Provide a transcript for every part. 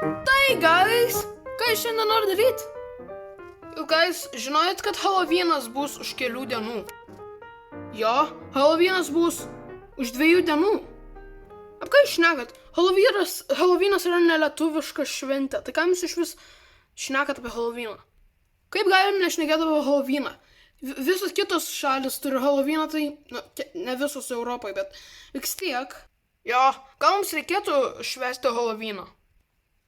Tai, guys, ką jūs šiandien nori daryti? Jau, guys, žinojot, kad Halloweenas bus už kelių dienų? Jo, Halloweenas bus už 2 dienų. Ką jūs šnekat? Halloweenas yra nelietuviška šventė. Tai kam jūs iš vis šnekat apie Halloweeną? Kaip galim nešnekėti apie Halloweeną? Visos kitos šalis turi Halloweeną, tai ne visos Europoje, bet vis tiek. Jo, gal mums reikėtų švęsti Halloweeną?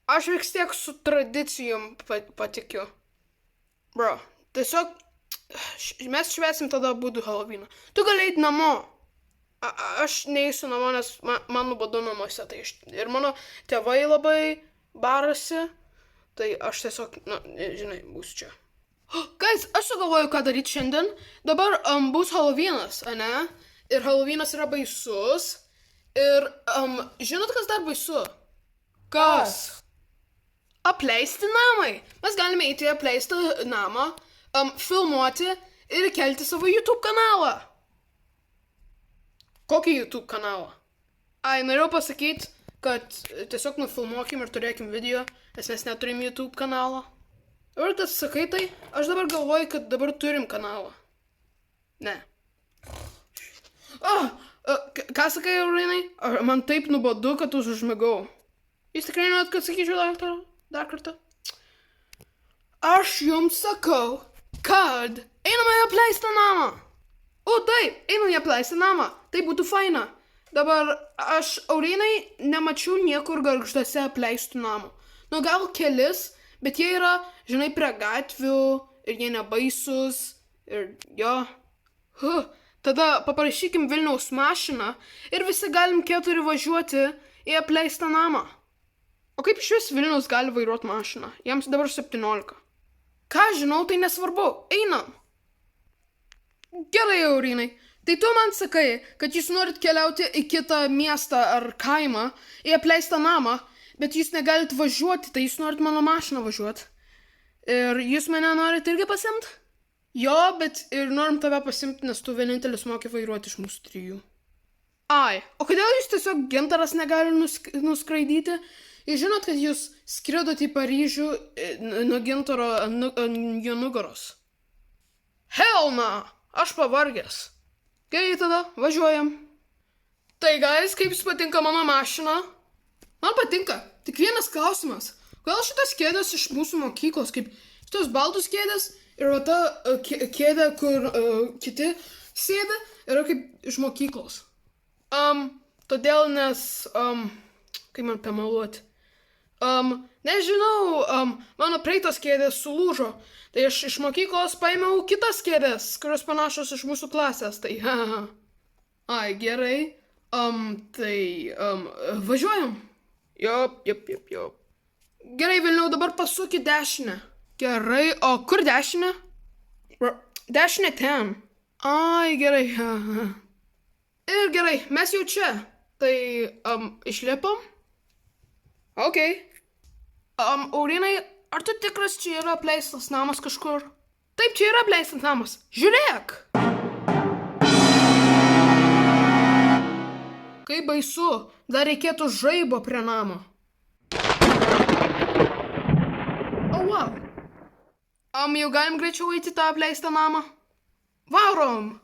Aš vis tiek su tradicijom patikiu. Bro, tiesiog mes švęsim tada būdų Halloweeną. Tu gali eiti namo. Aš neįsiu namo, nes man nuobodu namuose. Tai ir mano tėvai labai barasi. Tai aš tiesiog, žinai, būsiu čia. Guys, aš sugalvoju, ką daryti šiandien. Dabar bus Halloweenas, ane? Ir Halloweenas yra baisus. Ir žinot, kas dar baisu? Kas? Apleisti namai. Mes galime eiti į apleistą namą, filmuoti ir kelti savo YouTube kanalą. Kokį YouTube kanalą? Norėjau pasakyti, kad tiesiog nufilmuokim ir turėkim video, nes mes neturim YouTube kanalą. Ir tas sakai tai, aš dabar galvoju, kad dabar turim kanalą. Ne. Ką sakai, Aurinai? Man taip nuobodu, kad užmigau. Jūs tikrai norite, kad sakyčiau dar kartą? Aš jums sakau, kad einame į apleistą namą. O taip, einame į apleistą namą. Tai būtų faina. Dabar aš, Aurinai, nemačiau niekur gargžduose apleistų namų. Nu gal kelis, bet jie yra, žinai, prie gatvių ir jie nebaisus. Ir jo. Tada paprašykim Vilniaus mašiną ir visi galim 4 važiuoti į apleistą namą. O kaip iš vis Vilniaus gali vairuoti mašiną? Jiems dabar 17. Ką žinau, tai nesvarbu. Einam. Gerai, Aurinai. Tai tu man sakai, kad jūs norit keliauti į kitą miestą ar kaimą, į apleistą namą, bet jūs negalit važiuoti, tai jūs norit mano mašiną važiuoti. Ir jūs mane norit irgi pasimti? Jo, bet ir norim tave pasimti, nes tu vienintelis moki vairuoti iš mūsų 3. O kodėl jūs tiesiog Gintaras negali nuskraidyti? Jūs žinot, kad jūs skridot į Paryžių nuo Gintaro jo nugaros. Hell no! Aš pavargęs. Gerai, tada važiuojam. Tai, guys, kaip jums patinka mano mašina? Man patinka. Tik vienas klausimas. Kodėl šitas kėdės iš mūsų mokyklos, kaip šitos baltus kėdės ir va ta kėdė, kur kiti sėdi, yra kaip iš mokyklos. Todėl, nes, kaip man pameluoti. Nežinau, mano praeitos kėdės sulūžo. Tai aš iš mokyklos paėmiau kitas kėdės, kurios panašos iš mūsų klasės. Tai, gerai. Tai, važiuojam. Jop. Gerai, Vilniau, dabar pasuk į dešinę. Gerai, o kur dešinė? Dešinė ten. Gerai. Ir gerai, mes jau čia. Tai, išlipam? Ok. Aurinai, ar tu tikras, čia yra apleistas namas kažkur? Taip, čia yra apleistas namas. Žiūrėk! Kaip baisu, dar reikėtų žaibo prie namo. Wow. Jau galim greičiau eiti tą apleistą namą? Varom!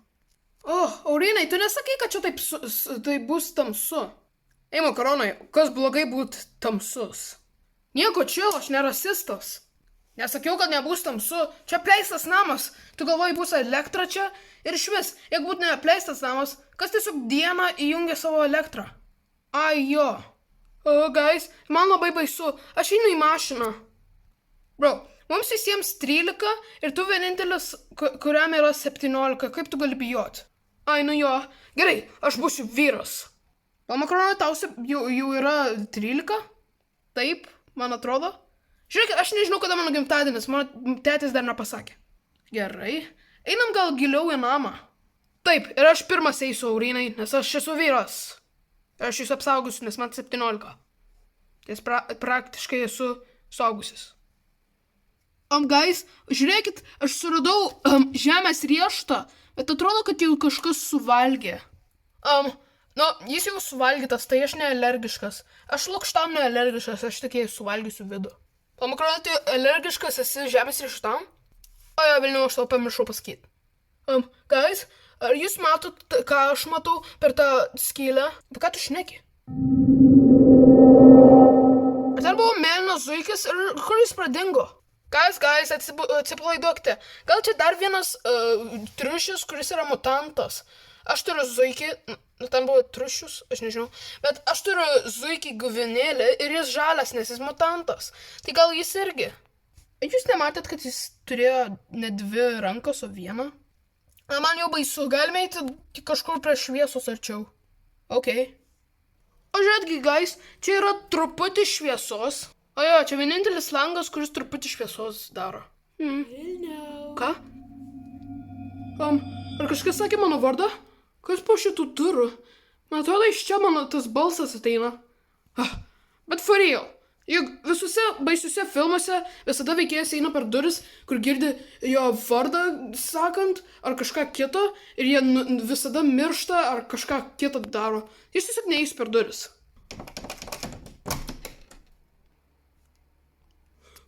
Aurinai, tu nesakai, kad čia tai bus tamsu. Makaronai, kas blogai būt tamsus? Nieko čia, aš nerasistas. Nesakiau, kad nebus tamsu. Čia apleistas namas. Tu galvoji, bus elektra čia? Ir išvis, jeigu būtų neapleistas namas, kas tiesiog dieną įjungia savo elektrą? Jo. Guys, man labai baisu. Aš einu į mašiną. Bro, mums visiems 13 ir tu vienintelis, kuriam yra 17. Kaip tu gali bijoti? Jo. Gerai, aš būsiu vyras. Makaronai, tau jau yra 13? Taip. Man atrodo. Žiūrėk, aš nežinau, kada mano gimtadienis, mano tėtis dar nepasakė. Gerai. Einam gal giliau į namą. Taip, ir aš pirmas eisiu, Aurinai, nes aš esu vyras. Ir aš jūs apsaugusiu, nes man 17. Nes praktiškai esu suaugusis. Guys, žiūrėkit, aš suradau žemės riešutą, bet atrodo, kad jau kažkas suvalgė. Nu, jis jau suvalgytas, tai aš nealergiškas. Aš lukštam nealergiškas, aš tik jai suvalgysiu vidų. Pamakaronai, tai alergiškas esi žemės riešutam? O jo, Vilniau, aš tau pamiršau pasakyti. Guys, ar jūs matot, ką aš matau per tą skylę? Apie ką tu šneki? Ten buvo mėlynas zuikis ir kur jis pradingo? Guys, atsipalaiduokite. Gal čia dar vienas triušis, kuris yra mutantas. Aš turiu zuikį, ten buvo triušius, aš nežinau, bet aš turiu zuikį gyvūnėlį ir jis žalias, nes jis mutantas. Tai gal jis irgi? Jūs nematėt, kad jis turėjo ne 2 rankas, o 1? Man jau baisu, galime eiti kažkur prie šviesos arčiau. Ok. O žiūrėtgi, guys, čia yra truputį šviesos. O jo, čia vienintelis langas, kuris truputį šviesos daro. Ką? Ar kažkas sakė mano vardą? Kas po šitų durų? Man atrodo, iš čia mano tas balsas ateina. Bet for real. Juk visuose baisiuose filmuose visada veikėjas eina per duris, kur girdi jo vardą sakant, ar kažką kito, ir jie visada miršta, ar kažką kito daro. Jis tiesiog neįs per duris.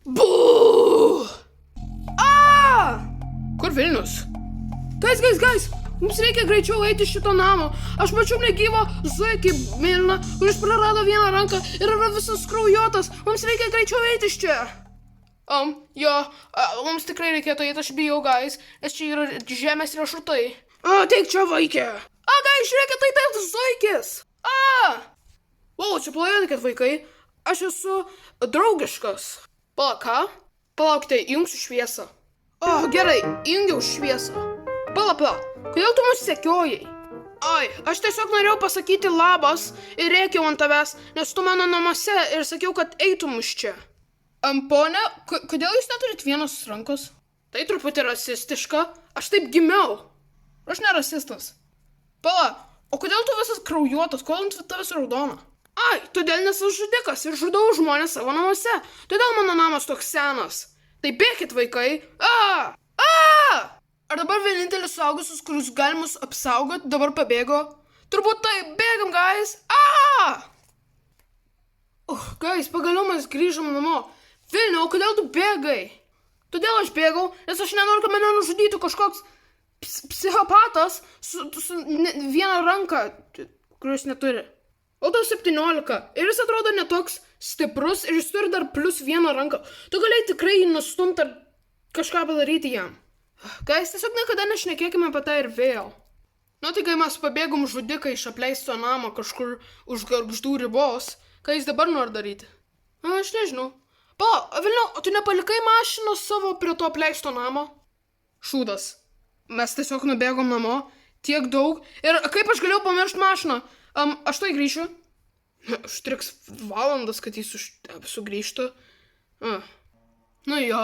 Buu! Kur Vilnius? Guys! Mums reikia greičiau eiti iš šito namo. Aš mačiau negyvą zuikį mėlyną, kuris prarado 1 ranką ir yra visas kraujuotas. Mums reikia greičiau eiti iš čia. Mums tikrai reikėtų eiti, aš bijau, guys, nes čia yra žemės riešutai. Teik čia, vaikė. Guys, žiūrėkit, tai tas zuikis. Čia palaukite, vaikai. Aš esu draugiškas. Ką? Palaukite, įjungsiu šviesą. Gerai, įjungiau šviesą. Pala, kodėl tu mus sekiojai? Aš tiesiog norėjau pasakyti labas ir rėkiau ant tavęs, nes tu mano namuose ir sakiau, kad eitum iš čia. Pone, kodėl jūs neturit 1 rankos? Tai truputį rasistiška, aš taip gimiau. Aš ne rasistas. Pala, o kodėl tu visas kraujuotas, kodėl ant tavęs raudona? Todėl nes aš žudikas ir žudau žmonės savo namuose, todėl mano namas toks senas. Tai bėkit, vaikai. Ar dabar vienintelis suaugusius, kurius gali mus apsaugoti, dabar pabėgo? Turbūt tai, bėgam, guys! Guys, pagaliau mes grįžom namo. Vilniau, kodėl tu bėgai? Todėl aš bėgau, nes aš nenoriu, kad mane nužudytų kažkoks psichopatas su 1 ranka, kuris neturi. O tau 17 ir jis atrodo netoks stiprus ir jis turi dar plus 1 ranką. Tu galėjai tikrai jį nustumti ar kažką padaryti jam. Guys, tiesiog niekada nešnekėkime apie tai ir vėl. Tai kai mes pabėgom žudiką iš apleisto namo kažkur už gargždų ribos, ką jis dabar nori daryti? Aš nežinau. Vilniau, tu nepalikai mašinos savo prie to apleisto namo? Šūdas. Mes tiesiog nubėgom namo, tiek daug, ir kaip aš galėjau pamiršti mašiną? Aš tai grįšiu. Užtriks valandas, kad jis sugrįžtų. Jo.